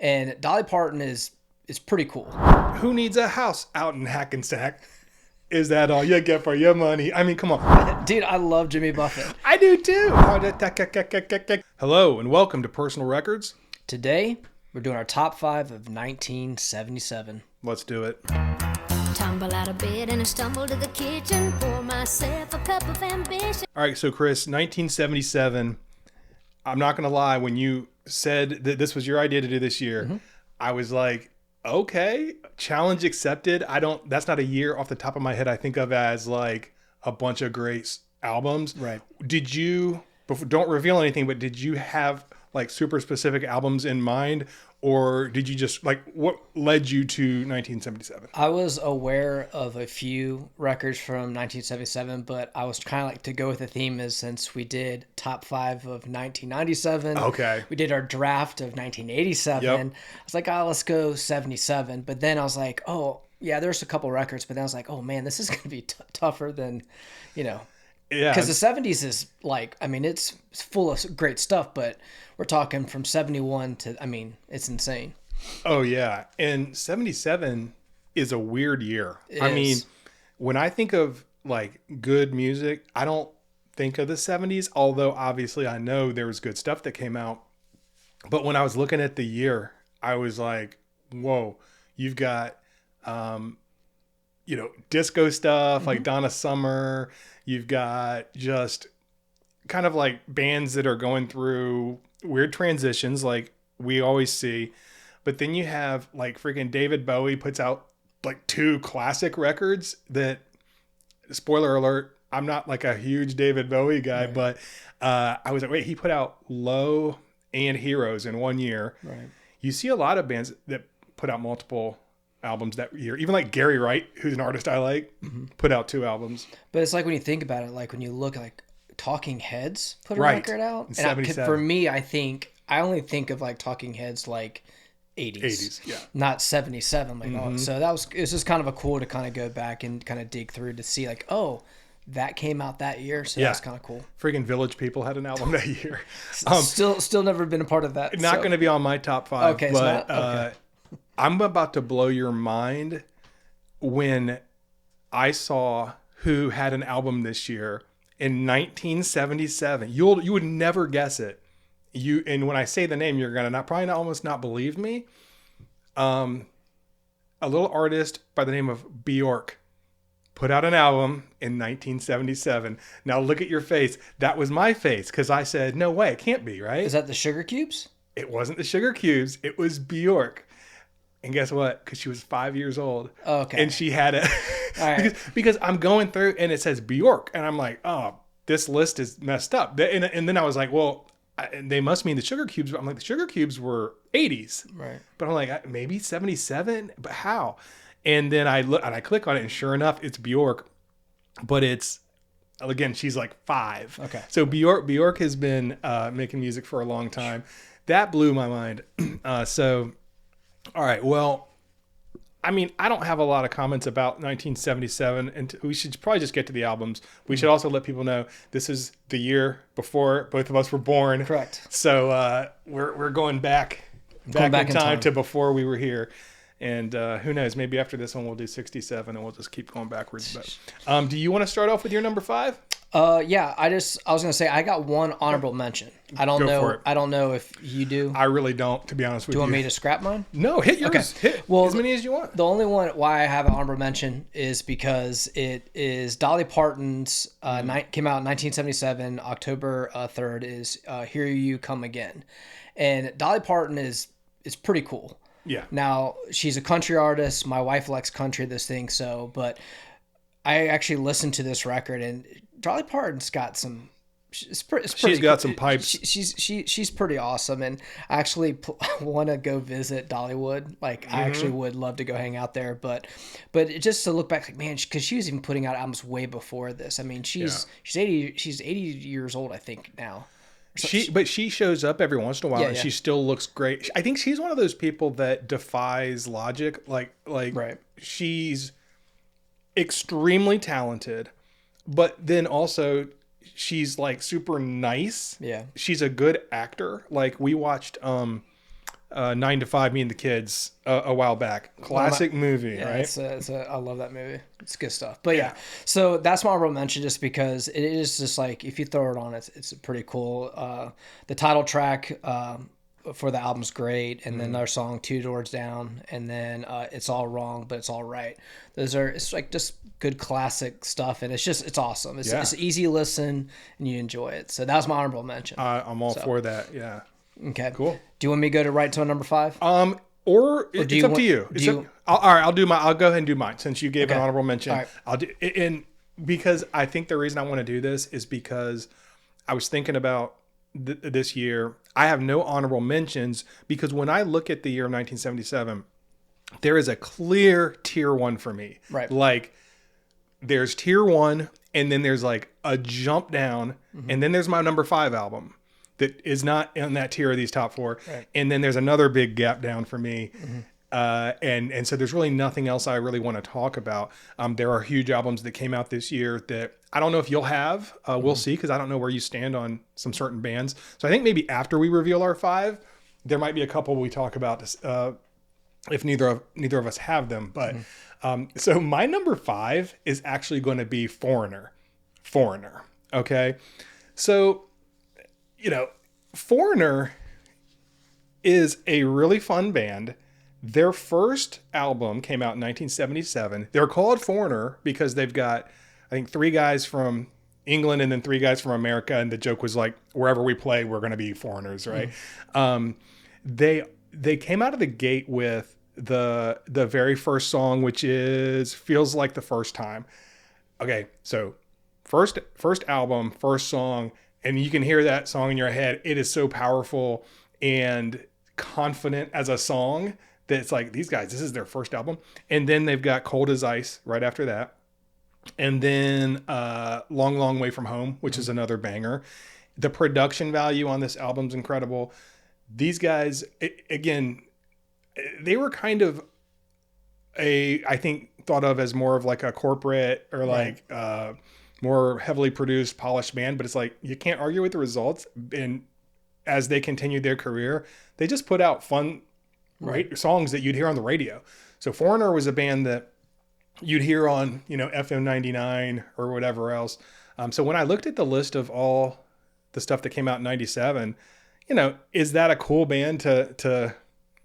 And Dolly Parton is pretty cool. Who needs a house out in Hackensack? Is that all you get for your money? I mean, come on. Dude, I love Jimmy Buffett. I do too. Hello and welcome to Personal Records. Today, we're doing our top 5 of 1977. Let's do it. Tumble out of bed and I stumble to the kitchen, pour myself a cup of ambition. All right, so Chris, 1977. I'm not going to lie. When you said that this was your idea to do this year, I was like, okay, challenge accepted. That's not a year off the top of my head I think of as like a bunch of great albums. Right. Did you, don't reveal anything, but did you have like super specific albums in mind? Or did you just like, what led you to 1977? I was aware of a few records from 1977, but I was kind of like to go with the theme is since we did top 5 of 1997. Okay. We did our draft of 1987. Yep. I was like, oh, let's go 77. But then I was like, oh, yeah, there's a couple records. But then I was like, oh, man, this is going to be tougher than, Yeah. Because the 70s is like, I mean, it's full of great stuff, but we're talking from 71 to, I mean, it's insane. Oh, yeah. And 77 is a weird year. I mean, when I think of like good music, I don't think of the 70s, although obviously I know there was good stuff that came out. But when I was looking at the year, I was like, whoa, you've got, disco stuff like Donna Summer. You've got just kind of like bands that are going through weird transitions like we always see. But then you have like freaking David Bowie puts out like 2 classic records that, spoiler alert, I'm not like a huge David Bowie guy, right. But I was like, wait, he put out Low and Heroes in one year. Right. You see a lot of bands that put out multiple albums that year. Even like Gary Wright, who's an artist I like, put out 2 albums. But it's like when you think about it, like when you look like Talking Heads put a Right. record out. In And 77. for me, I only think of like Talking Heads like 80s. 80s, yeah. Not 77. Like, oh, so it's just kind of a cool to kind of go back and kind of dig through to see like, oh, that came out that year. So that's kind of cool. Freaking Village People had an album that year. Still never been a part of that. Not going to be on my top 5. Okay, but okay. I'm about to blow your mind when I saw who had an album this year in 1977. You would never guess it. And when I say the name, you're gonna almost not believe me. A little artist by the name of Bjork put out an album in 1977. Now look at your face. That was my face because I said, no way, it can't be, right? Is that the Sugar Cubes? It wasn't the Sugar Cubes. It was Bjork. And guess what? Because she was 5 years old. Oh, okay. And she had it. All right. because I'm going through and it says Bjork. And I'm like, oh, this list is messed up. And then I was like, well, they must mean the Sugar Cubes. But I'm like, the Sugar Cubes were 80s. Right. But I'm like, maybe 77? But how? And then I look and I click on it and sure enough, it's Bjork. But it's, again, she's like 5. Okay. So Bjork has been making music for a long time. That blew my mind. All right. Well, I mean, I don't have a lot of comments about 1977, and we should probably just get to the albums. We should also let people know this is the year before both of us were born. Correct. So we're going back in time to before we were here. And who knows? Maybe after this one we'll do 67, and we'll just keep going backwards. But do you want to start off with your number 5? Yeah, I was gonna say I got one honorable mention. I don't know if you do. I really don't, to be honest with you. Do you want me to scrap mine? No, hit yours. Okay. Hit well, as many as you want. The only one why I have an honorable mention is because it is Dolly Parton's came out in 1977. October 3rd is "Here You Come Again," and Dolly Parton is pretty cool. Yeah. Now she's a country artist. My wife likes country. But I actually listened to this record and Dolly Parton's got some. She's got some pipes. She's pretty awesome, and I actually want to go visit Dollywood. Like I actually would love to go hang out there, but just to look back, like man, because she was even putting out albums way before this. I mean, she's 80 years old, I think now. But she shows up every once in a while, and yeah. she still looks great. I think she's one of those people that defies logic. Like right. She's extremely talented, but then also she's like super nice. Yeah. She's a good actor. Like we watched 9 to 5, Me and the Kids a while back. Classic movie, right? I love that movie. It's good stuff. But yeah, so that's my honorable mention just because it is just like, if you throw it on, it's pretty cool. The title track for the album's great, and then their song Two Doors Down, and then It's All Wrong But It's All Right. It's like just good classic stuff, and it's awesome. It's easy listen and you enjoy it. So that was my honorable mention. I'm all for that. Yeah. Okay. Cool. Do you want me to go to right to number 5? Or it's up to you. I'll go ahead and do mine since you gave an honorable mention. All right. I'll do, and because I think the reason I want to do this is because I was thinking about this year. I have no honorable mentions because when I look at the year of 1977, there is a clear tier 1 for me. Right. Like there's tier 1, and then there's like a jump down, and then there's my number 5 album that is not in that tier of these top 4. Right. And then there's another big gap down for me. And so there's really nothing else I really want to talk about. There are huge albums that came out this year that I don't know if you'll have. We'll see, because I don't know where you stand on some certain bands. So I think maybe after we reveal our 5, there might be a couple we talk about if neither of us have them. But so my number 5 is actually going to be Foreigner. Okay. So, Foreigner is a really fun band. Their first album came out in 1977. They're called Foreigner because they've got, I think, 3 guys from England and then 3 guys from America. And the joke was like, wherever we play, we're going to be foreigners, right? They came out of the gate with the very first song, which is Feels Like the First Time. Okay, so first album, first song, and you can hear that song in your head. It is so powerful and confident as a song that it's like, these guys, this is their first album. And then they've got Cold as Ice right after that. And then Long, Long Way From Home, which is another banger. The production value on this album's incredible. These guys, again, they were kind of I think thought of as more of like a corporate or like more heavily produced, polished band, but it's like, you can't argue with the results. And as they continued their career, they just put out fun songs that you'd hear on the radio. So Foreigner was a band that you'd hear on, FM 99 or whatever else. So when I looked at the list of all the stuff that came out in 97, is that a cool band to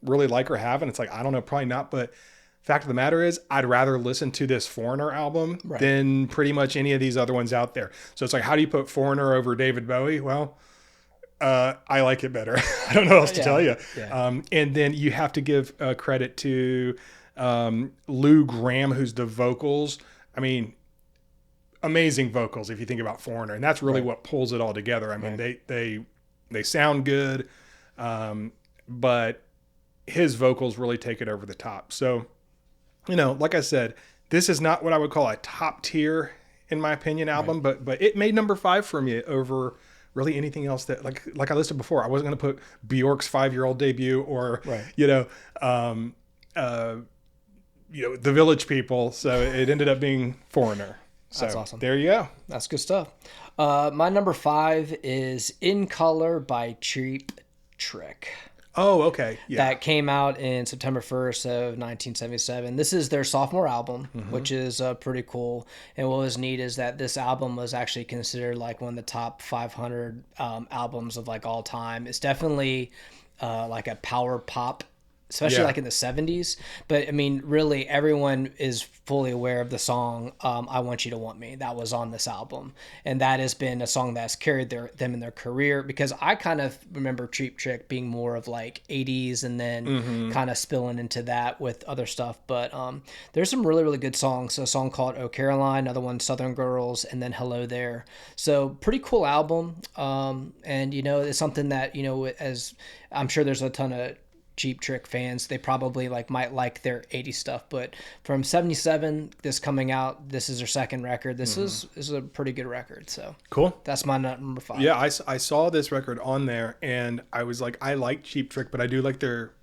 really like or have? And it's like, I don't know, probably not. But fact of the matter is, I'd rather listen to this Foreigner album than pretty much any of these other ones out there. So it's like, how do you put Foreigner over David Bowie? Well, I like it better. I don't know what else to tell you. Yeah. And then you have to give credit to Lou Gramm, who's the vocals. I mean, amazing vocals if you think about Foreigner. And that's really what pulls it all together. I mean, they sound good, but his vocals really take it over the top. So, like I said, this is not what I would call a top tier, in my opinion, album, but it made number 5 for me over really anything else that like I listed before. I wasn't going to put Bjork's 5-year-old debut or, the Village People. So it ended up being Foreigner. So that's awesome. There you go. That's good stuff. My number 5 is In Color by Cheap Trick. Oh, okay. Yeah. That came out in September 1st of 1977. This is their sophomore album, which is pretty cool. And what was neat is that this album was actually considered like one of the top 500 albums of like all time. It's definitely like a power pop, especially like in the 70s. But I mean, really everyone is fully aware of the song I Want You to Want Me. That was on this album. And that has been a song that's carried them in their career, because I kind of remember Cheap Trick being more of like 80s and then kind of spilling into that with other stuff. But there's some really, really good songs. So a song called Oh Caroline, another one, Southern Girls, and then Hello There. So pretty cool album. And, it's something that, as I'm sure there's a ton of Cheap Trick fans, they probably might like their 80s stuff, but from 77, this coming out, this is their second record. This is a pretty good record. So cool. That's my number 5. Yeah, I saw this record on there and I was like, I like Cheap Trick, but I do like their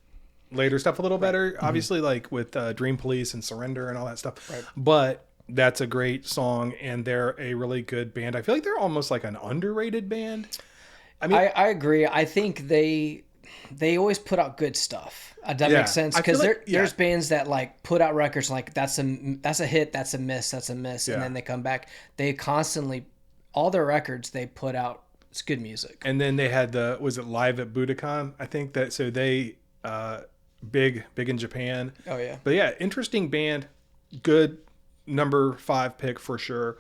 later stuff a little better. Obviously, like with Dream Police and Surrender and all that stuff. Right. But that's a great song and they're a really good band. I feel like they're almost like an underrated band. I mean, I agree. I think they they always put out good stuff. That Yeah. makes sense, I feel because like- there's bands that like put out records like that's a hit, that's a miss, Yeah. and then they come back. They constantly, all their records they put out, it's good music. And then they had was it Live at Budokan? I think that, so they, big in Japan. Oh yeah. But yeah, interesting band. Good number 5 pick for sure.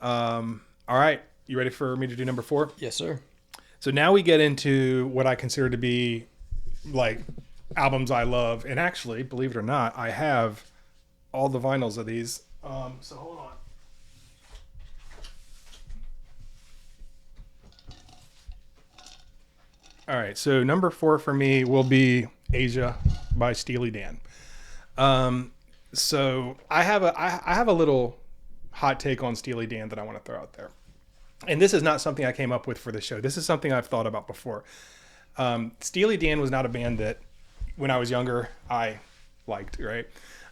All right. You ready for me to do number 4? Yes, sir. So now we get into what I consider to be like albums I love. And actually, believe it or not, I have all the vinyls of these. So hold on. All right. So number 4 for me will be Asia by Steely Dan. So I have a little hot take on Steely Dan that I want to throw out there. And this is not something I came up with for the show. This is something I've thought about before. Steely Dan was not a band that, when I was younger, I liked, right?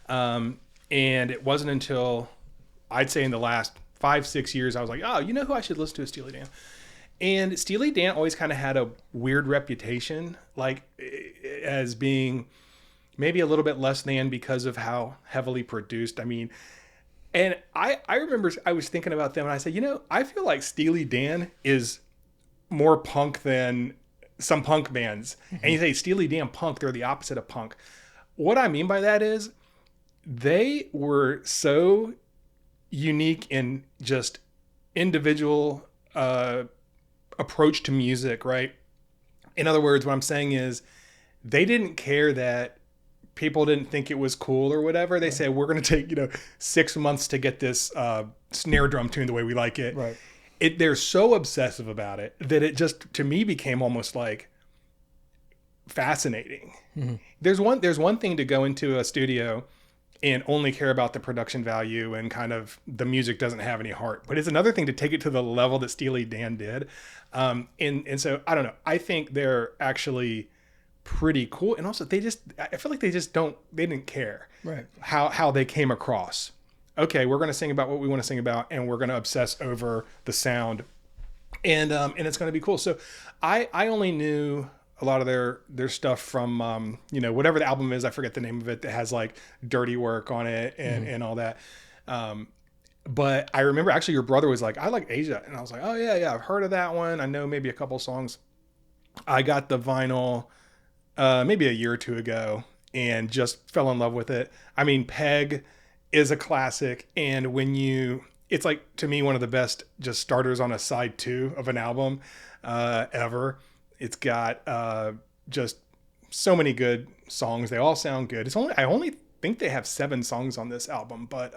And it wasn't until, I'd say in the last 5-6 years, I was like, oh, you know who I should listen to is Steely Dan. And Steely Dan always kind of had a weird reputation, like as being maybe a little bit less than because of how heavily produced. I mean, and I remember I was thinking about them and I said, you know, I feel like Steely Dan is more punk than some punk bands. Mm-hmm. And you say Steely Dan punk, they're the opposite of punk. What I mean by that is they were so unique in just individual approach to music, right? In other words, what I'm saying is they didn't care that people didn't think it was cool or whatever. They said, we're going to take, 6 months to get this snare drum tuned the way we like it. Right. They're so obsessive about it that it just, to me, became almost like fascinating. Mm-hmm. There's one thing to go into a studio and only care about the production value and kind of the music doesn't have any heart. But it's another thing to take it to the level that Steely Dan did. And so, I don't know. I think they're actually pretty cool. And also, I feel like they didn't care right. how they came across. Okay, we're going to sing about what we want to sing about, and we're going to obsess over the sound. And it's going to be cool. So I only knew a lot of their stuff from, whatever the album is, I forget the name of it, that has like Dirty Work on it and all that. But I remember actually your brother was like, I like Asia. And I was like, oh yeah, I've heard of that one. I know maybe a couple songs. I got the vinyl maybe a year or two ago and just fell in love with it. I mean, Peg is a classic. And it's like, to me, one of the best just starters on a side 2 of an album ever. It's got just so many good songs. They all sound good. I only think they have 7 songs on this album, but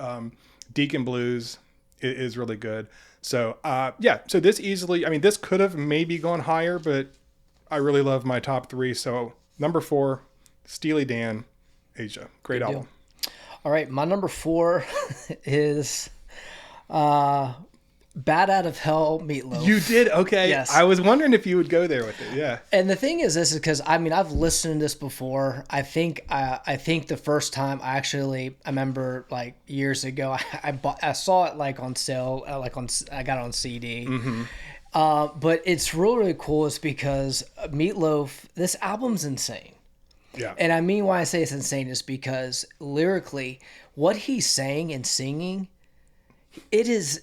Deacon Blues is really good. So so this could have maybe gone higher, but I really love my top 3. So number 4, Steely Dan, Asia. Great album. All right, my number 4 is Bat Out of Hell, Meatloaf. You did? Okay. Yes. I was wondering if you would go there with it. Yeah. And the thing is, this is because, I've listened to this before. I think the first time I remember like years ago, I saw it like on sale, I got it on CD. Mm-hmm. But it's really, really cool is because Meatloaf, this album's insane. Yeah. And why I say it's insane is because lyrically, what he's saying and singing, I'm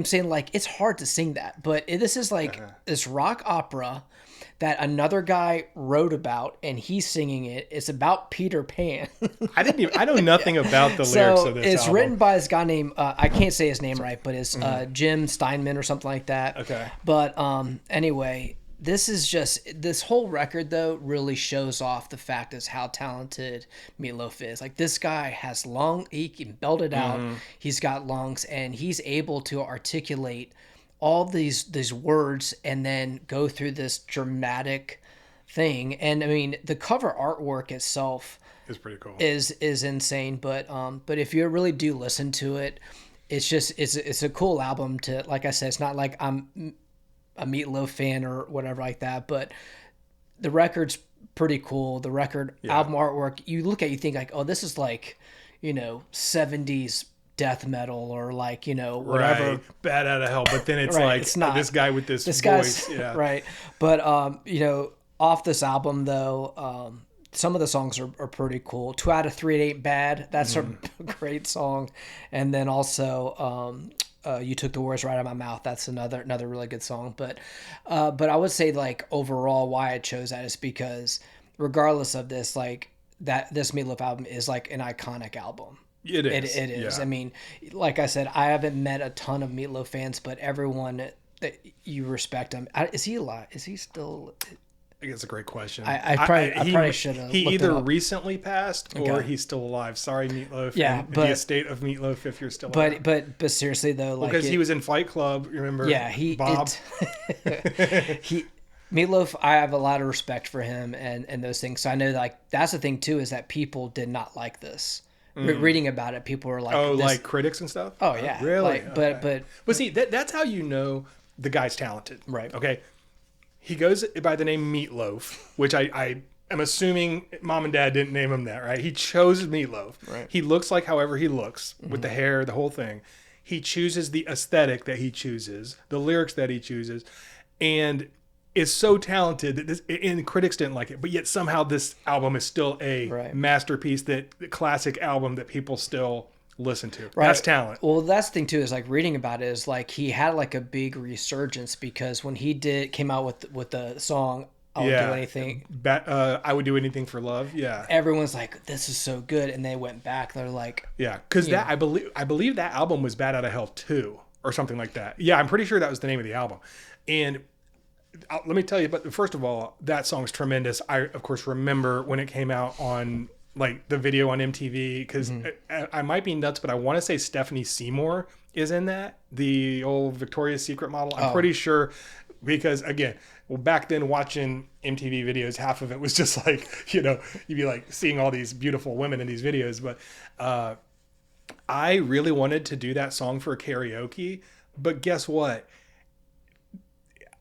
saying like it's hard to sing that, but this is like this rock opera that another guy wrote about, and he's singing it. It's about Peter Pan. I know nothing about the lyrics of this it's album. written by this guy named I can't say his name right, but it's Jim Steinman or something like that. Okay. But anyway, this whole record though really shows off the fact is how talented Meatloaf is. Like this guy has he can belt it out. He's got lungs, and he's able to articulate all these words and then go through this dramatic thing. And the cover artwork itself is pretty cool. Is insane, but if you really do listen to it, it's a cool album to, like I said, it's not like I'm a Meatloaf fan or whatever like that, but the record's pretty cool. The record album artwork, you look at, you think like, oh, this is like, 70s death metal or like, you know, whatever. Right. Bad out of hell. But then it's Right, like it's not. this guy with this This voice. guy's Yeah. right. But you know, off this album though, some of the songs are pretty cool. 2 Out of 3 It Ain't Bad. That's a great song. And then also You Took the Words Right Out of My Mouth. That's another really good song. But I would say like overall why I chose that is because regardless of this, like this Meatloaf album is like an iconic album. It is. It is. Yeah. I mean, like I said, I haven't met a ton of Meatloaf fans, but everyone that you respect him. Is he alive? Is he still? I think it's a great question. I probably should have. He either recently passed or he's still alive. Sorry, Meatloaf. Yeah, and but the estate of Meatloaf, if you're still alive. But seriously though, like because he was in Fight Club. Remember? Yeah, Bob. Meatloaf. I have a lot of respect for him and those things. So I know like that's the thing too is that people did not like this. Reading about it, people were like, "Oh, like critics and stuff." Oh yeah, really? Like, okay. But see, that's how you know the guy's talented, right? Okay. He goes by the name Meatloaf, which I am assuming mom and dad didn't name him that, right? He chose Meatloaf. Right. He looks like however he looks with the hair, the whole thing. He chooses the aesthetic that he chooses, the lyrics that he chooses, and is so talented that and critics didn't like it, but yet somehow this album is still a masterpiece, the classic album that people still listen to. Right. That's talent. Well, that's the thing too is like reading about it is like he had like a big resurgence because when he came out with the song "I Would Do Anything," I Would Do Anything for Love. Yeah, everyone's like, "This is so good," and they went back. They're like, "Yeah," because that I believe that album was Bad Out of Hell 2 or something like that. Yeah, I'm pretty sure that was the name of the album. And let me tell you, but first of all, that song's tremendous. I of course remember when it came out on like the video on MTV because I might be nuts, but I want to say Stephanie Seymour is in that, the old Victoria's Secret model. I'm pretty sure because again, well, back then watching MTV videos, half of it was just like, you know, you'd be like seeing all these beautiful women in these videos. But I really wanted to do that song for karaoke, but guess what?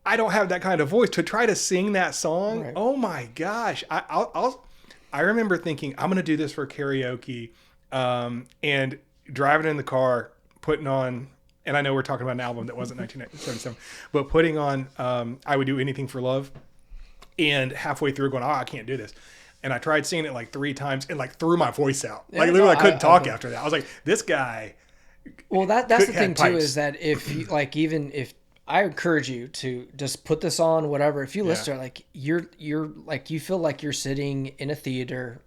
I don't have that kind of voice to try to sing that song. Right. Oh my gosh. I remember thinking, I'm going to do this for karaoke, and driving in the car, putting on, and I know we're talking about an album that wasn't 1977, but putting on I Would Do Anything for Love, and halfway through going, I can't do this. And I tried singing it like 3 times and like threw my voice out. Yeah, like literally I couldn't talk after that. I was like, this guy. Well, that's the thing too, is that if you, like, even if, I encourage you to just put this on, whatever. If you listen to it, like you're like you feel like you're sitting in a theater,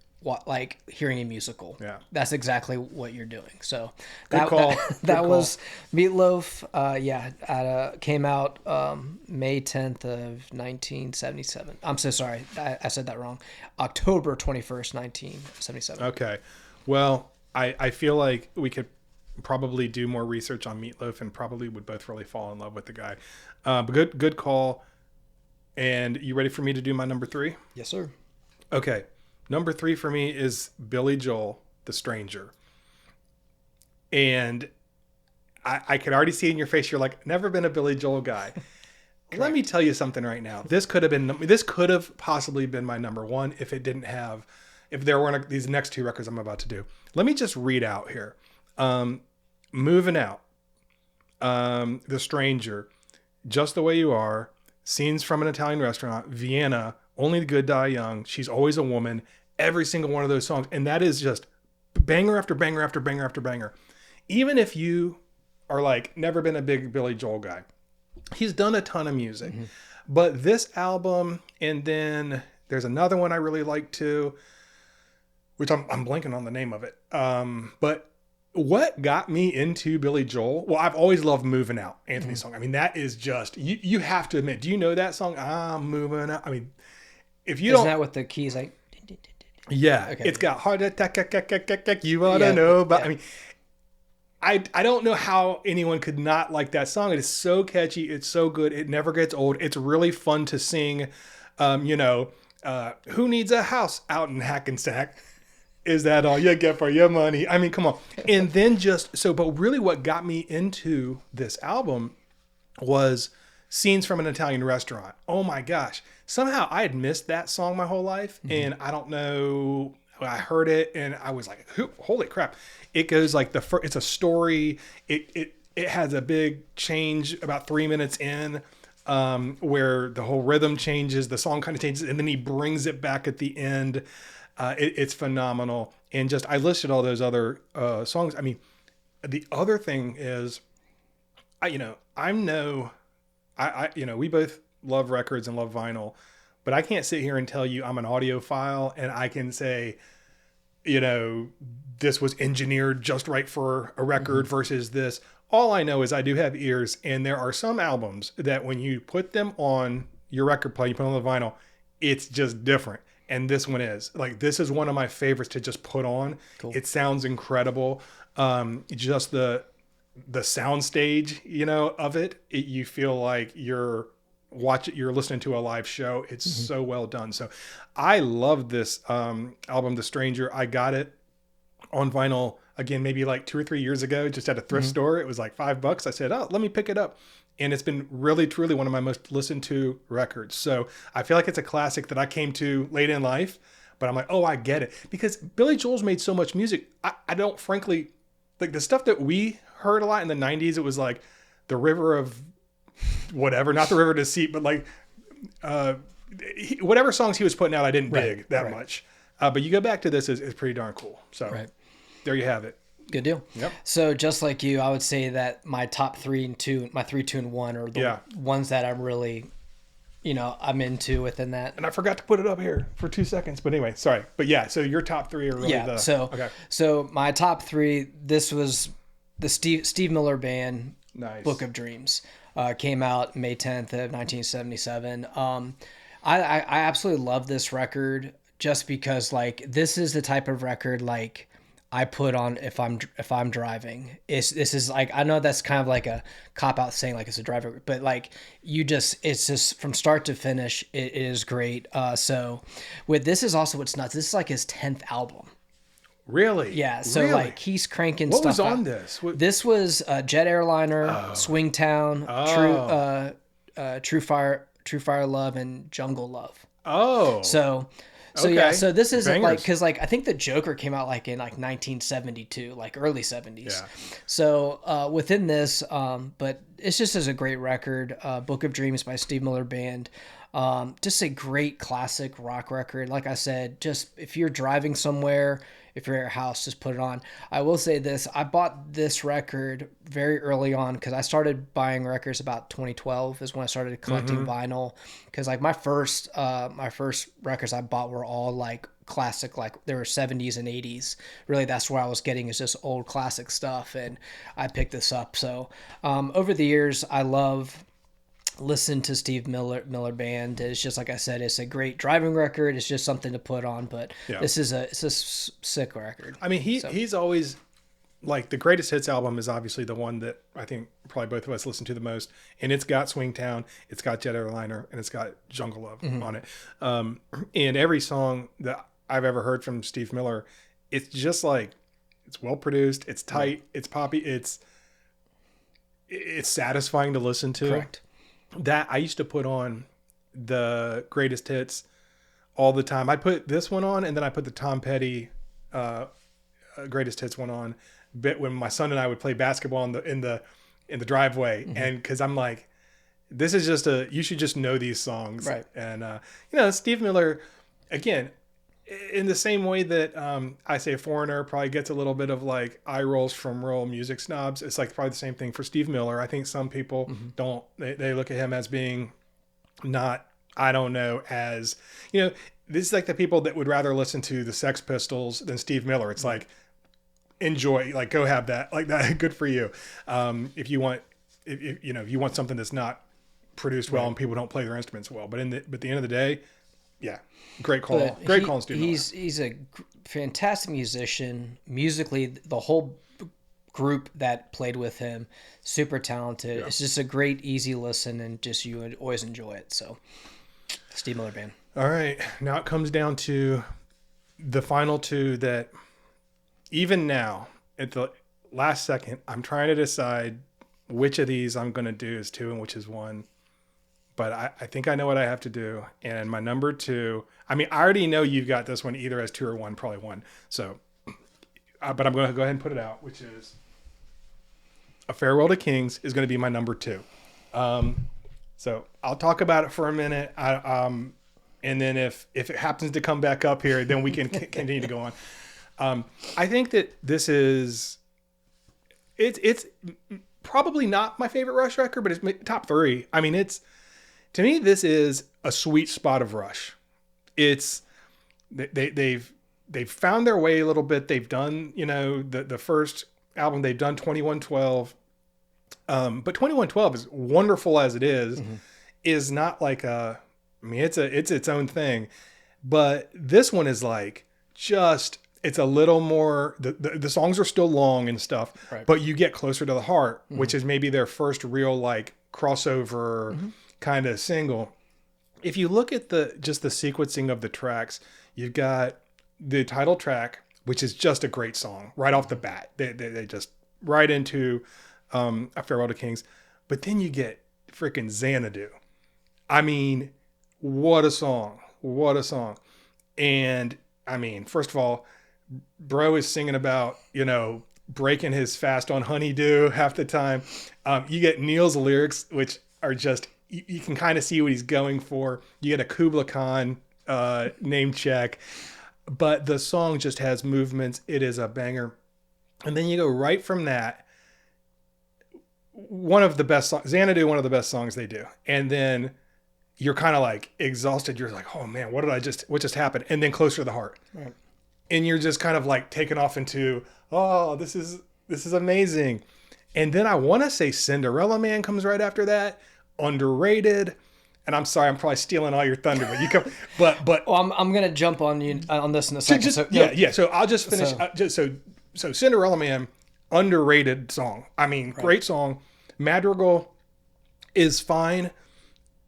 like hearing a musical. Yeah, that's exactly what you're doing. So that was Meatloaf. Came out May 10th of 1977. I'm so sorry, I said that wrong. October 21st, 1977. Okay, well, I feel like we could probably do more research on Meatloaf and probably would both really fall in love with the guy. But good call. And you ready for me to do my number 3? Yes, sir. Okay. Number 3 for me is Billy Joel, The Stranger. And I could already see in your face, you're like, never been a Billy Joel guy. Let me tell you something right now. This could have possibly been my number 1 if there weren't these next 2 records I'm about to do. Let me just read out here. Moving Out, The Stranger, Just the Way You Are, Scenes from an Italian Restaurant, Vienna, Only the Good Die Young, She's Always a Woman, every single one of those songs. And that is just banger after banger after banger after banger. Even if you are like never been a big Billy Joel guy, he's done a ton of music. Mm-hmm. But this album, and then there's another one I really like too, which I'm blanking on the name of it. But what got me into Billy Joel? Well, I've always loved Moving Out, Anthony's song. I mean, that is just, you have to admit, do you know that song? I'm moving out. I mean, if you Isn't that with the keys like? Yeah, okay. It's got heart attack, you ought to know. But I mean, I don't know how anyone could not like that song. It is so catchy. It's so good. It never gets old. It's really fun to sing. Who needs a house out in Hackensack? Is that all you get for your money? I mean, come on. And then but really what got me into this album was Scenes from an Italian Restaurant. Oh my gosh. Somehow I had missed that song my whole life. Mm-hmm. And I don't know. I heard it and I was like, holy crap. It goes like it's a story. It has a big change about 3 minutes in, where the whole rhythm changes, the song kind of changes, and then he brings it back at the end. It's phenomenal. And just, I listed all those other songs. I mean, the other thing is, we both love records and love vinyl, but I can't sit here and tell you I'm an audiophile and I can say, this was engineered just right for a record versus this. All I know is I do have ears, and there are some albums that when you put them on your record player, you put on the vinyl, it's just different. And this one is. Like, this is one of my favorites to just put on. Cool. It sounds incredible. Just the sound stage, of it, you feel like you're listening to a live show. It's so well done. So I love this album, The Stranger. I got it on vinyl again, maybe like 2 or 3 years ago, just at a thrift store. It was like $5. I said, oh, let me pick it up. And it's been really, truly one of my most listened to records. So I feel like it's a classic that I came to late in life, but I'm like, oh, I get it. Because Billy Joel's made so much music. I don't, frankly, like the stuff that we heard a lot in the 90s, it was like the river of whatever, not the river to sea, but like whatever songs he was putting out, I didn't dig that much. But you go back to this, is pretty darn cool. So there you have it. Good deal. Yep. So just like you, I would say that my top 3 and 2, my 3, 2, and 1 are the ones that I'm really, I'm into within that. And I forgot to put it up here for 2 seconds, but anyway, sorry. But yeah, so your top 3 are really So my top 3, this was the Steve Miller Band, nice. Book of Dreams, came out May 10th of 1977. I absolutely love this record just because like this is the type of record like I put on if I'm driving. This is like, I know that's kind of like a cop out saying like it's a driver, but like it's just from start to finish, it is great. So with this is also what's nuts. This is like his 10th album. Really? Yeah. So really? like he's cranking what stuff was on out. this? This was Jet Airliner, Swingtown, True Fire Love, and Jungle Love. Oh. So okay. Yeah, so this isn't Bangers. like, because like I think the Joker came out like in like 1972, like early 70s. Yeah. So within this, but it's just as a great record. Book of Dreams by Steve Miller Band. Just a great classic rock record. Like I said, just if you're driving somewhere, if you're at your house, just put it on. I will say this: I bought this record very early on because I started buying records about 2012 is when I started collecting vinyl. Because like my first records I bought were all like classic, like they were 70s and 80s. Really, that's where I was getting is just old classic stuff, and I picked this up. So over the years, I listen to Steve Miller Band. It's just like I said, it's a great driving record. It's just something to put on, but it's a sick record. I mean, he's always like the greatest hits album is obviously the one that I think probably both of us listen to the most, and it's got Swingtown, it's got Jet Airliner, and it's got Jungle Love on it. And every song that I've ever heard from Steve Miller, it's just like it's well produced, it's tight, it's poppy, it's satisfying to listen to. Correct. That I used to put on the greatest hits all the time. I put this one on, and then I put the Tom Petty greatest hits one on. But when my son and I would play basketball in the driveway, and because I'm like, this is just you should just know these songs, right? And Steve Miller, again, in the same way that I say Foreigner probably gets a little bit of like eye rolls from real music snobs. It's like probably the same thing for Steve Miller. I think some people don't, they look at him as being not, I don't know, as, this is like the people that would rather listen to the Sex Pistols than Steve Miller. It's like, enjoy, like go have that, like that. Good for you. If you want something that's not produced well and people don't play their instruments well, but at the end of the day, yeah, great call. But great call, Steve Miller. He's a fantastic musician. Musically, the whole group that played with him, super talented. Yeah. It's just a great, easy listen, and just you would always enjoy it. So, Steve Miller Band. All right, now it comes down to the final two that even now, at the last second, I'm trying to decide which of these I'm going to do as 2 and which is 1. but I think I know what I have to do. And my number 2, I mean, I already know you've got this one either as 2 or 1, probably 1. So, but I'm going to go ahead and put it out, which is A Farewell to Kings is going to be my number 2. So I'll talk about it for a minute. And then if it happens to come back up here, then we can continue to go on. I think that this is, it's probably not my favorite Rush record, but it's top 3. I mean, to me, this is a sweet spot of Rush. It's, they've found their way a little bit. They've done, the first album, they've done 2112. But 2112, as wonderful as it is not like it's its own thing. But this one is like it's a little more, the songs are still long and stuff, right, but you get Closer to the Heart, which is maybe their first real like crossover kind of single. If you look at just the sequencing of the tracks, you've got the title track, which is just a great song right off the bat. They just right into A Farewell to Kings. But then you get freaking Xanadu. I mean, what a song. What a song. And I mean, first of all, bro is singing about, breaking his fast on honeydew half the time. You get Neil's lyrics, which are just, you can kind of see what he's going for. You get a Kubla Khan name check, but the song just has movements. It is a banger. And then you go right from that, one of the best songs, Xanadu, one of the best songs they do. And then you're kind of like exhausted. You're like, oh man, what just happened? And then Closer to the Heart. Right. And you're just kind of like taken off into, oh, this is amazing. And then I want to say Cinderella Man comes right after that. Underrated. And I'm sorry, I'm probably stealing all your thunder, but you come, but well, I'm gonna jump on you on this in a second. So I'll just finish. So Cinderella Man, underrated song. I mean, great song. Madrigal is fine.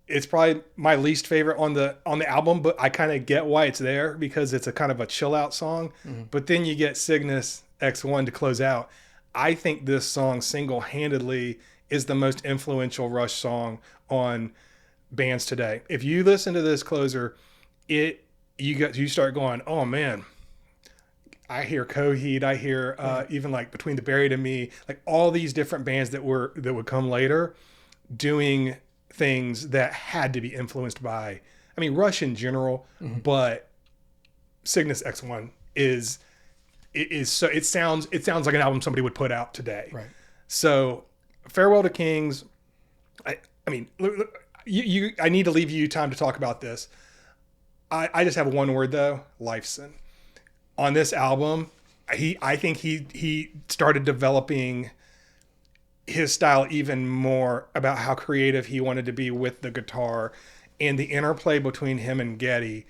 It's probably my least favorite on the album, but I kind of get why it's there because it's a kind of a chill out song. But then you get Cygnus X1 to close out. I think this song single-handedly is the most influential Rush song on bands today. If you listen to this closer, you start going, oh man, I hear Coheed, I hear even like Between the Buried and Me, like all these different bands that would come later doing things that had to be influenced by, I mean, Rush in general, but Cygnus X1 is so it sounds like an album somebody would put out today. Right. So Farewell to Kings, I mean, I need to leave you time to talk about this. I just have one word though, Lifeson. On this album, I think he started developing his style even more about how creative he wanted to be with the guitar, and the interplay between him and Geddy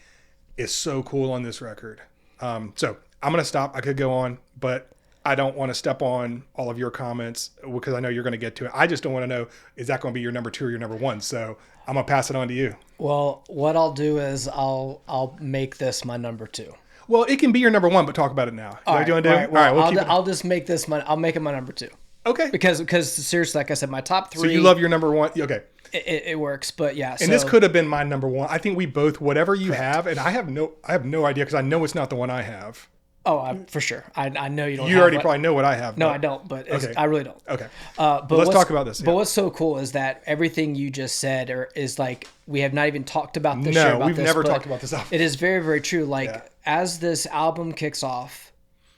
is so cool on this record. So I'm going to stop. I could go on, but I don't want to step on all of your comments because I know you're going to get to it. I just don't want to know, is that going to be your number 2 or your number 1? So I'm going to pass it on to you. Well, what I'll do is I'll make this my number 2. Well, it can be your number 1, but talk about it now. All right, I'll just make this I'll make it my number 2. Okay. Because seriously, like I said, my top 3. So you love your number 1. Okay. It works, but yeah. And this could have been my number 1. I think we both, whatever you have, and I have no idea because I know it's not the one I have. Oh, for sure. I know you don't. You already probably know what I have. No, I don't. But okay. I really don't. Okay. But let's talk about this. But what's so cool is that everything you just said is like we have not even talked about this. No, we've never talked about this album. It is very, very true. Like as this album kicks off,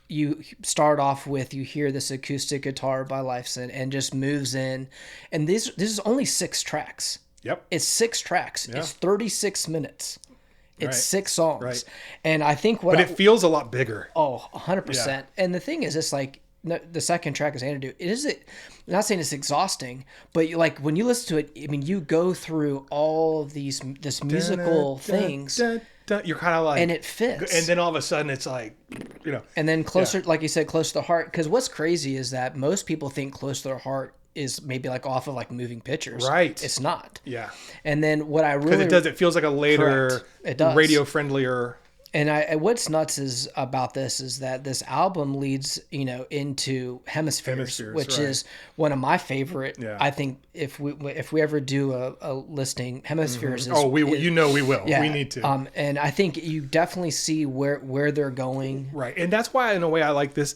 you start off with, you hear this acoustic guitar by Lifeson and just moves in, and this is only 6 tracks. Yep. It's 6 tracks. Yeah. It's 36 minutes. It's 6 songs. Right. And I think But it feels a lot bigger. Oh, 100%. Yeah. And the thing is, it's like, the second track is Xanadu. I'm not saying it's exhausting, but when you listen to it, I mean, you go through all of this musical things. You're kind of like... And it fits. And then all of a sudden, it's like, And then closer, like you said, Close to the Heart. Because what's crazy is that most people think Close to the Heart is maybe like off of like Moving Pictures. Right. It's not. Yeah. And then what I really... Because it feels like a later, radio-friendlier And what's nuts is about this is that this album leads, into Hemispheres, which right. is one of my favorite. Yeah. I think if we ever do a listing, Hemispheres is. We will. Yeah, We need to. And I think you definitely see where they're going. Right. And that's why in a way I like this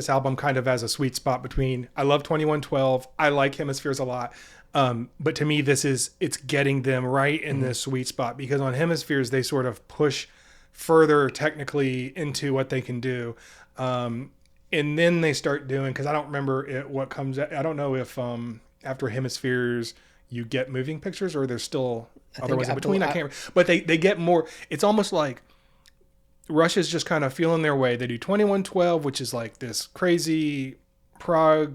album kind of as a sweet spot between, I love 2112. I like Hemispheres a lot. But to me, it's getting them right in this sweet spot, because on Hemispheres, they sort of push further technically into what they can do. And then they start doing, because I don't remember what comes, I don't know if after Hemispheres you get moving pictures, or there's still other ones in between. I can't remember. But they get more, it's almost like Rush is just kind of feeling their way. They do 2112, which is like this crazy prog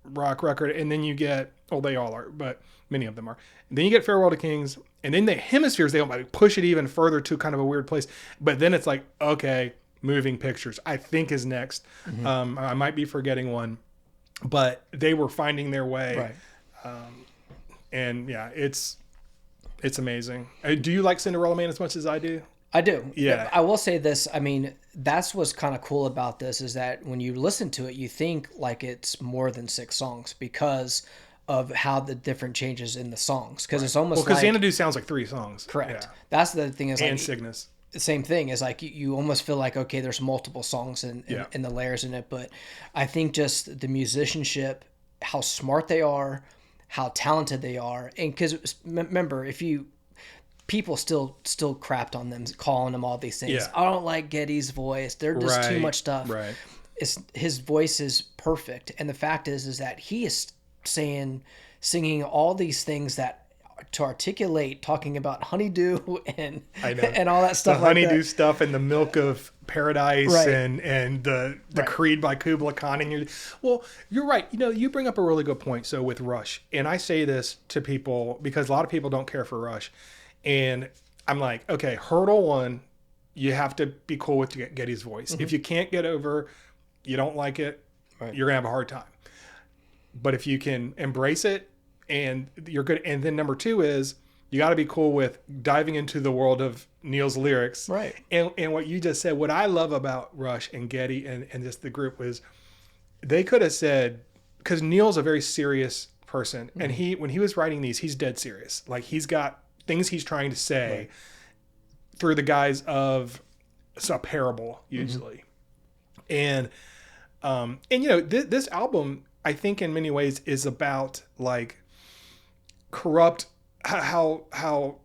rock record, and then you get, they all are, but many of them are. And then you get Farewell to Kings, and then the Hemispheres, they like push it even further to kind of a weird place. But then it's like, okay, Moving Pictures, I think, is next. I might be forgetting one, but they were finding their way. Right. And yeah, it's amazing. Do you like Cinderella Man as much as I do? I do. Yeah. I will say this. I mean, that's what's kind of cool about this, is that when you listen to it, you think like it's more than 6 songs because of how the different changes in the songs. Because it's almost because like... Xanadu sounds like 3 songs. Correct. Yeah. That's the thing, is like... And Cygnus. The same thing is like you almost feel like, okay, there's multiple songs in the layers in it. But I think just the musicianship, how smart they are, how talented they are. And because remember, people still crapped on them, calling them all these things. Yeah. I don't like Geddy's voice. They're just too much stuff. Right. His voice is perfect. And the fact is that he is singing all these things that to articulate, talking about honeydew and all that stuff. The honeydew stuff and the milk of paradise, right. and the Creed by Kubla Khan. And you're right. You bring up a really good point. So with Rush, and I say this to people because a lot of people don't care for Rush. And I'm like, okay, hurdle 1, you have to be cool with Geddy's voice. Mm-hmm. If you can't get over, you don't like it, you're going to have a hard time. But if you can embrace it, and you're good. And then number 2 is you got to be cool with diving into the world of Neil's lyrics. Right. And what you just said, what I love about Rush and Geddy and just the group was they could have said, because Neil's a very serious person. Mm-hmm. And when he was writing these, he's dead serious. Like he's got things he's trying to say through the guise of a parable usually. Mm-hmm. And this album, I think in many ways is about like corrupt, how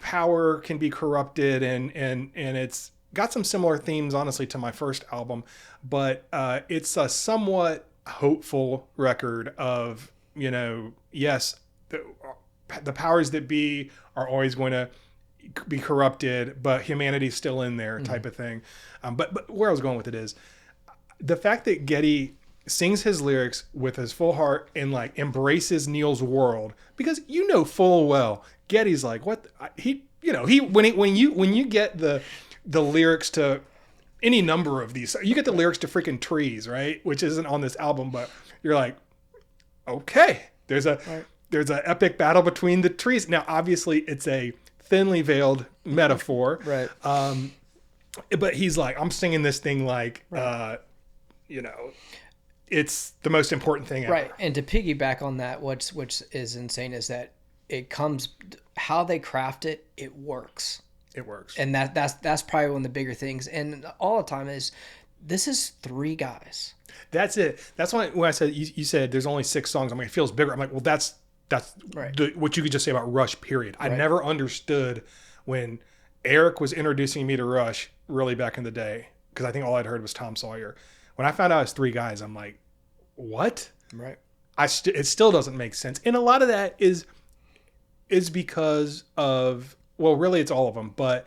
power can be corrupted, and it's got some similar themes honestly to my first album, but it's a somewhat hopeful record of, yes, the powers that be are always going to be corrupted, but humanity's still in there type of thing. But where I was going with it is the fact that Geddy sings his lyrics with his full heart and like embraces Neil's world, because full well Geddy's like, what when you get the lyrics to any number of these, you get the lyrics to freaking Trees, right, which isn't on this album, but you're like, okay, there's an epic battle between the trees. Now obviously it's a thinly veiled metaphor, right? But he's like, I'm singing this thing like it's the most important thing ever. Right. And to piggyback on that, which is insane, is that it comes, how they craft it, it works. It works. And that's probably one of the bigger things. And all the time is, this is 3 guys. That's it. That's why when I said, you said there's only 6 songs. I'm like, it feels bigger. I'm like, well, that's right. What you could just say about Rush, period. I right. never understood when Eric was introducing me to Rush really back in the day, because I think all I'd heard was Tom Sawyer. When I found out it's 3 guys, I'm like, what? Right. It still doesn't make sense. And a lot of that is because of, well, really it's all of them, but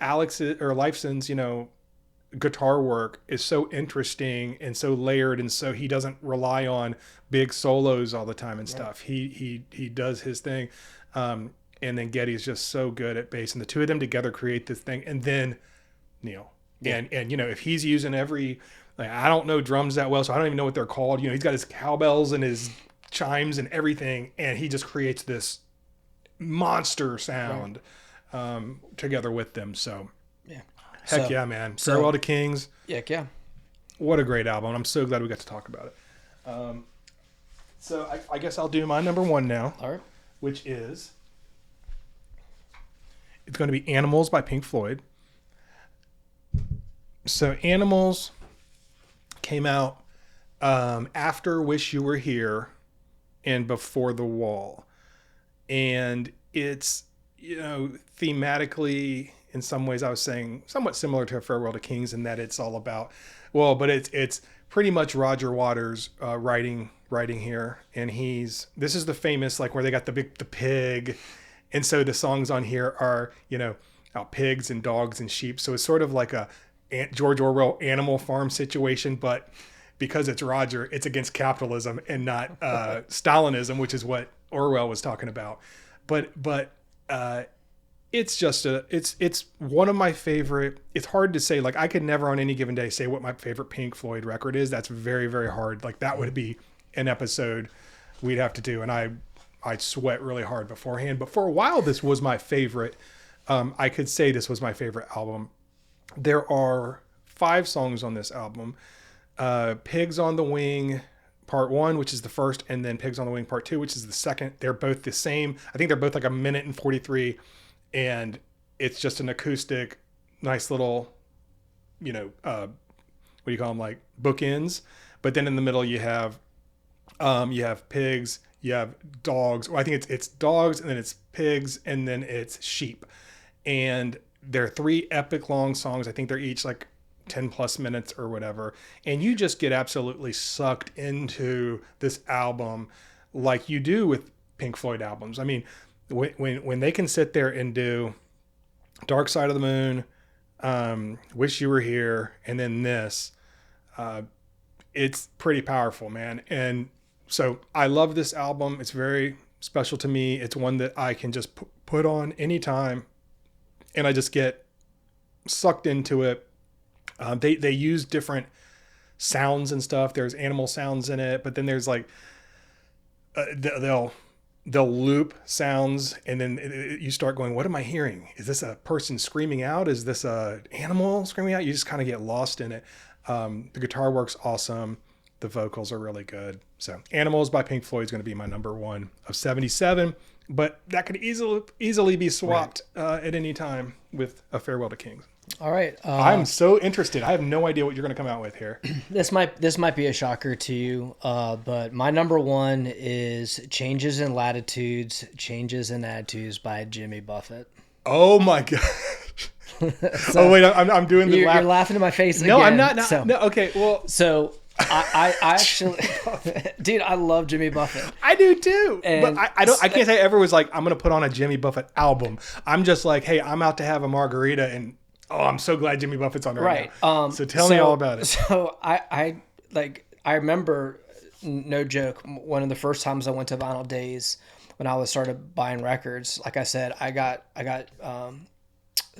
Leifson's, guitar work is so interesting and so layered, and so he doesn't rely on big solos all the time and stuff. He does his thing. And then Geddy's just so good at bass, and the 2 of them together create this thing. And then Neil. Yeah. And if he's using I don't know drums that well, so I don't even know what they're called. He's got his cowbells and his chimes and everything, and he just creates this monster sound together with them. So, yeah. Heck yeah, man. Farewell to Kings. Yeah. What a great album. I'm so glad we got to talk about it. So I guess I'll do my number one now. All right. Which is, it's going to be Animals by Pink Floyd. So Animals came out after Wish You Were Here and before The Wall. And it's, thematically, in some ways, I was saying, somewhat similar to Farewell to Kings in that it's all about, but it's pretty much Roger Waters writing here. And this is the famous, like, where they got the pig. And so the songs on here are, about pigs and dogs and sheep. So it's sort of like a George Orwell Animal Farm situation, but because it's Roger, it's against capitalism and not Stalinism, which is what Orwell was talking about. But it's just it's one of my favorite. It's hard to say, like, I could never on any given day say what my favorite Pink Floyd record is. That's very, very hard. Like, that would be an episode we'd have to do. And I'd sweat really hard beforehand, but for a while, this was my favorite. I could say this was my favorite album. There are 5 songs on this album. Pigs on the Wing Part 1, which is the first, and then Pigs on the Wing Part 2, which is the second. They're both the same. I think they're both like a minute and 43, and it's just an acoustic, nice little, what do you call them, like bookends. But then in the middle you have pigs, you have dogs. Well, I think it's dogs, and then it's pigs, and then it's sheep. And they're 3 epic long songs. I think they're each like 10 plus minutes or whatever. And you just get absolutely sucked into this album like you do with Pink Floyd albums. I mean, when they can sit there and do Dark Side of the Moon, Wish You Were Here, and then this, it's pretty powerful, man. And so I love this album. It's very special to me. It's one that I can just put on anytime, and I just get sucked into it. They use different sounds and stuff. There's animal sounds in it, but then there's like they'll loop sounds, and then you start going, what am I hearing? Is this a person screaming out? Is this a animal screaming out? You just kind of get lost in it. The guitar work's awesome. The vocals are really good. So Animals by Pink Floyd is going to be my number one of 77, but that could easily be swapped at any time with A Farewell to Kings. All right. I'm so interested. I have no idea what you're going to come out with here. This might be a shocker to you, but my number one is Changes in Latitudes, Changes in Attitudes by Jimmy Buffett. Oh my God. Oh wait, I'm doing the laugh. You're laughing in my face again. No, I'm not. No, okay, well. So I actually, dude, I love Jimmy Buffett. I do too. But I can't say I ever was like, I'm going to put on a Jimmy Buffett album. I'm just like, hey, I'm out to have a margarita, and I'm so glad Jimmy Buffett's on there right now. So tell me all about it. So I remember, no joke, one of the first times I went to Vinyl Days when I started buying records. Like I said, I got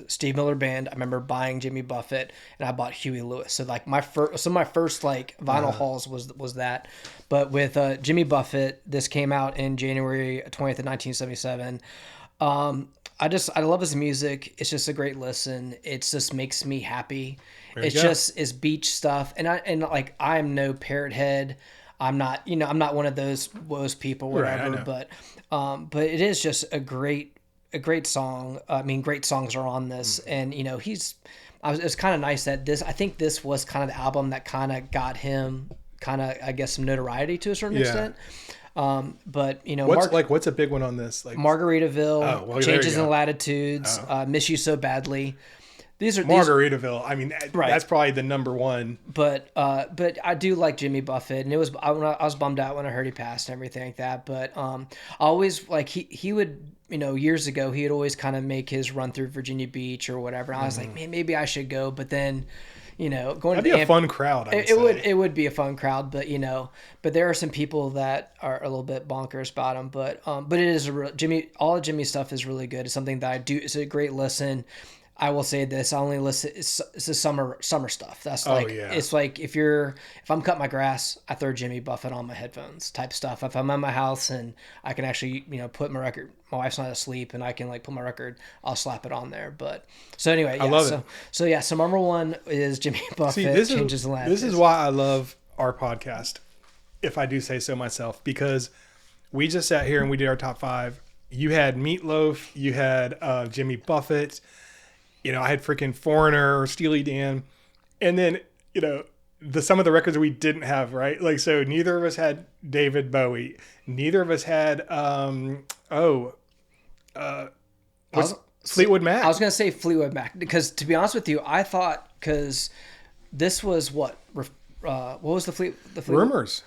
Steve Miller Band. I remember buying Jimmy Buffett, and I bought Huey Lewis. So like my first like vinyl hauls was that. But with Jimmy Buffett, this came out in January 20th of 1977. I love his music. It's just a great listen. It just makes me happy. It's beach stuff. And I'm no parrot head. I'm not one of those people, whatever, right, but it is just a great song. I mean, great songs are on this, and it's kind of nice that I think this was kind of the album that kind of got him I guess some notoriety to a certain extent. But what's a big one on this? Like Margaritaville, Changes in Latitudes, Miss You So Badly. These are Margaritaville. I mean, that's probably the number one. But I do like Jimmy Buffett, and I was bummed out when I heard he passed and everything like that. But I always like he would, years ago he would always kind of make his run through Virginia Beach or whatever. And I was like, man, maybe I should go. But then, going that'd be a fun crowd. It would be a fun crowd, but but there are some people that are a little bit bonkers about him. But it is all of Jimmy's stuff is really good. It's something that I do. It's a great listen. I will say this: I only listen. It's the summer stuff. That's Oh, like yeah. it's like if I'm cutting my grass, I throw Jimmy Buffett on my headphones type stuff. If I'm at my house and I can actually put my record, my wife's not asleep and I can like put my record, I'll slap it on there. But so anyway, yeah. love it. So yeah. So number one is Jimmy Buffett. See, this Changes the is Landscape. why I love our podcast, if I do say so myself, because we just sat here and we did our top 5. You had Meatloaf, you had Jimmy Buffett, I had freaking Foreigner, Steely Dan, and then some of the records we didn't have, right? Like, so neither of us had David Bowie, neither of us had Fleetwood Mac. I was gonna say Fleetwood Mac because to be honest with you, I thought because this was what was the Rumors.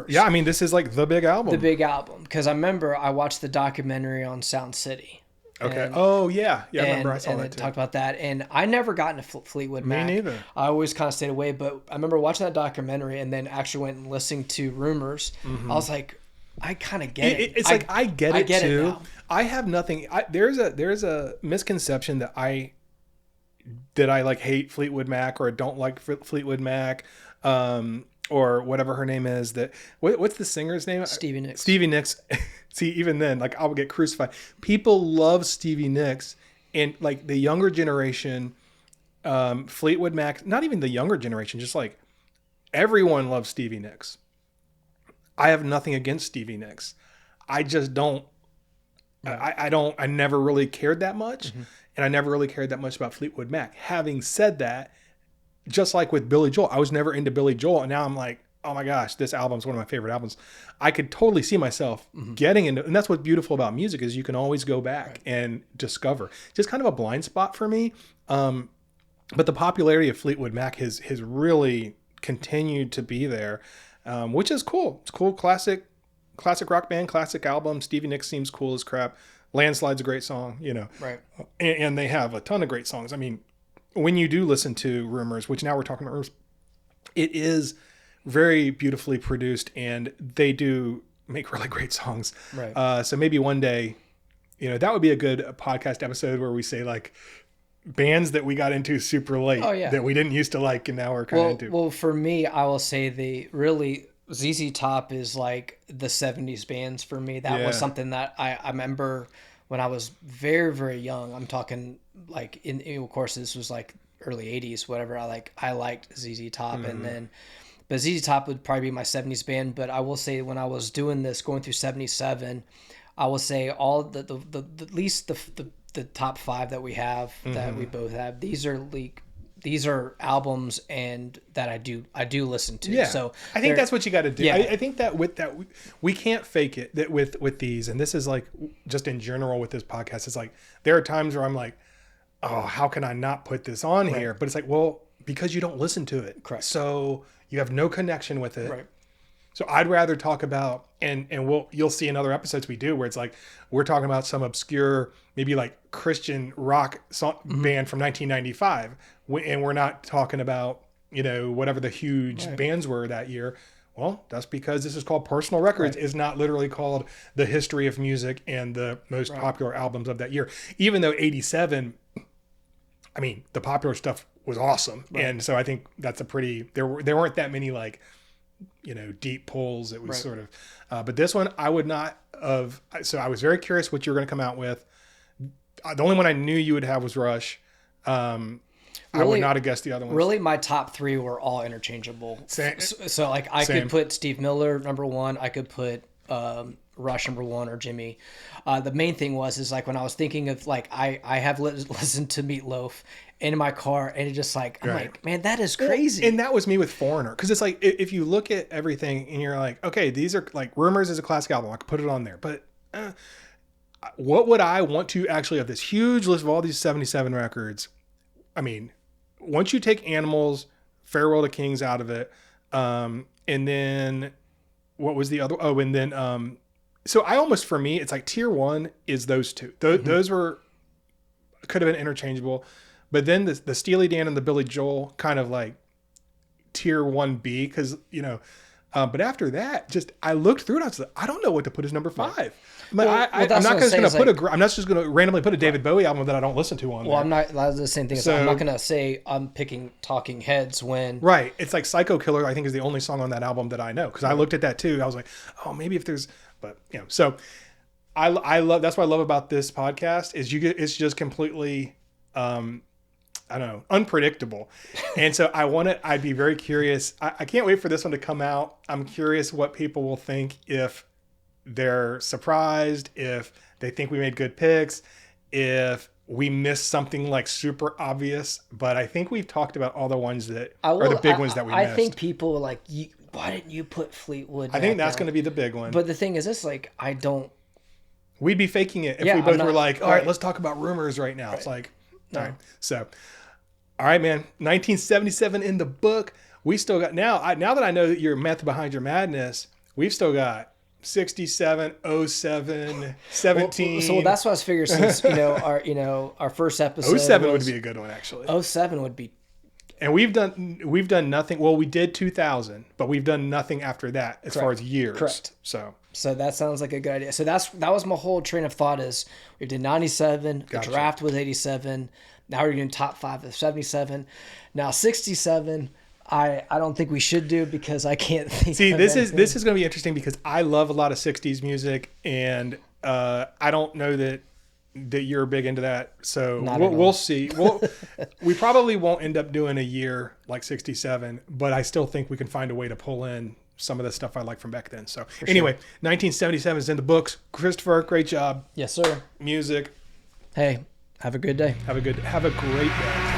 Yeah, I mean, this is like the big album. The big album, because I remember I watched the documentary on Sound City. Okay. And, I remember I saw and that it too. talked about that, and I never got into Fleetwood Mac. Me neither. I always kind of stayed away, but I remember watching that documentary and then actually went and listened to Rumors. I was like, I kind of get it. It's I get it too. Now. I have nothing. There's a misconception that I like hate Fleetwood Mac or don't like Fleetwood Mac. Or whatever her name is. What's the singer's name? Stevie Nicks. Stevie Nicks. See, even then, like, I would get crucified. People love Stevie Nicks, and like the younger generation, Fleetwood Mac. Not even the younger generation, just like everyone loves Stevie Nicks. I have nothing against Stevie Nicks. I just don't. Right. I never really cared that much, and I never really cared that much about Fleetwood Mac. Having said that. Just like with Billy Joel, I was never into Billy Joel, and now I'm like, oh my gosh, this album's one of my favorite albums. I could totally see myself getting into, and that's what's beautiful about music is you can always go back and discover. Just kind of a blind spot for me, but the popularity of Fleetwood Mac has really continued to be there, which is cool. It's cool, classic rock band, classic album. Stevie Nicks seems cool as crap. Landslide's a great song, Right. And they have a ton of great songs. I mean. When you do listen to Rumors, which now we're talking about Rumors, it is very beautifully produced and they do make really great songs. Right. So maybe one day, that would be a good podcast episode where we say like bands that we got into super late that we didn't used to like and now we're kind of into. Well, for me, I will say ZZ Top is like the 70s bands for me. That was something that I remember when I was very, very young. I'm talking like of course this was like early 80s, whatever. I liked ZZ Top but ZZ Top would probably be my 70s band. But I will say when I was doing this, going through 77, I will say all the at least the top 5 that we have that we both have. These are albums and that I do listen to. Yeah. So I think that's what you got to do. Yeah. I think that with that, we can't fake it that with these, and this is like just in general with this podcast, it's like, there are times where I'm like, oh, how can I not put this on here? But it's like, well, because you don't listen to it. Correct. So you have no connection with it. Right. So I'd rather talk about, and you'll see in other episodes we do where it's like, we're talking about some obscure, maybe like Christian rock song, band from 1995. And we're not talking about, whatever the huge bands were that year. Well, that's because this is called Personal Records. It's not literally called the history of music and the most popular albums of that year. Even though 87, I mean, the popular stuff was awesome. Right. And so I think that's there weren't that many like, deep pulls. It was sort of, but this one I would not have. So I was very curious what you were going to come out with. The only one I knew you would have was Rush. I would not have guessed the other ones. Really, my top 3 were all interchangeable. Same. So like I could put Steve Miller number 1. I could put Rush number 1 or Jimmy. The main thing is like when I was thinking of like I have listened to Meatloaf in my car and it just like I'm like, man, that is crazy. And that was me with Foreigner, because it's like if you look at everything and you're like, okay, these are like Rumors is a classic album, I could put it on there, but what would I want to actually have this huge list of all these 77 records? I mean, once you take Animals, Farewell to Kings out of it, and then what was the other? Oh, and then so I almost, for me, it's like tier 1 is those two. Those could have been interchangeable, but then the Steely Dan and the Billy Joel kind of like tier 1B, because But after that, I looked through it. I was like, I don't know what to put as number 5. Well, I'm that's not what just I'm going to saying, put I'm not just going to randomly put a David Bowie album that I don't listen to on there. Well, I'm not. That's the same thing. So- I'm not gonna say I'm picking Talking Heads when. Right. It's like Psycho Killer, I think, is the only song on that album that I know. Because I looked at that too. I was like, oh, maybe if there's, but so I love, that's what I love about this podcast is it's just completely, I don't know, unpredictable. And so I'd be very curious. I can't wait for this one to come out. I'm curious what people will think, if they're surprised, if they think we made good picks, if we missed something like super obvious. But I think we've talked about all the ones that are the big ones that we missed. I think people are like, why didn't you put Fleetwood? I think that's going to be the big one. But the thing is, it's like, I don't. We'd be faking it if Yeah, we both I'm not- were like, all right. right, let's talk about rumors right now. It's like, No. all right. So, all right, man. 1977 in the book. We still got, now that I know that your method behind your madness, we've still got 67, 07, 17. So that's what I was figuring. Since our first episode. 07 was, would be a good one, actually. 07 would be. And we've done nothing. Well, we did 2000, but we've done nothing after that as far as years. Correct. So that sounds like a good idea. So that was my whole train of thought. Is we did 97. Gotcha. The draft was 87. Now we're doing top 5 of 77. Now 67. I don't think we should do, because I can't think. See, of this anything. is going to be interesting because I love a lot of 60s music, and I don't know that you're big into that. So we'll see. We probably won't end up doing a year like 67, but I still think we can find a way to pull in some of the stuff I like from back then. So anyway, 1977 is in the books. Christopher, great job. Yes, sir. Music. Hey, have a good day. Have a great day.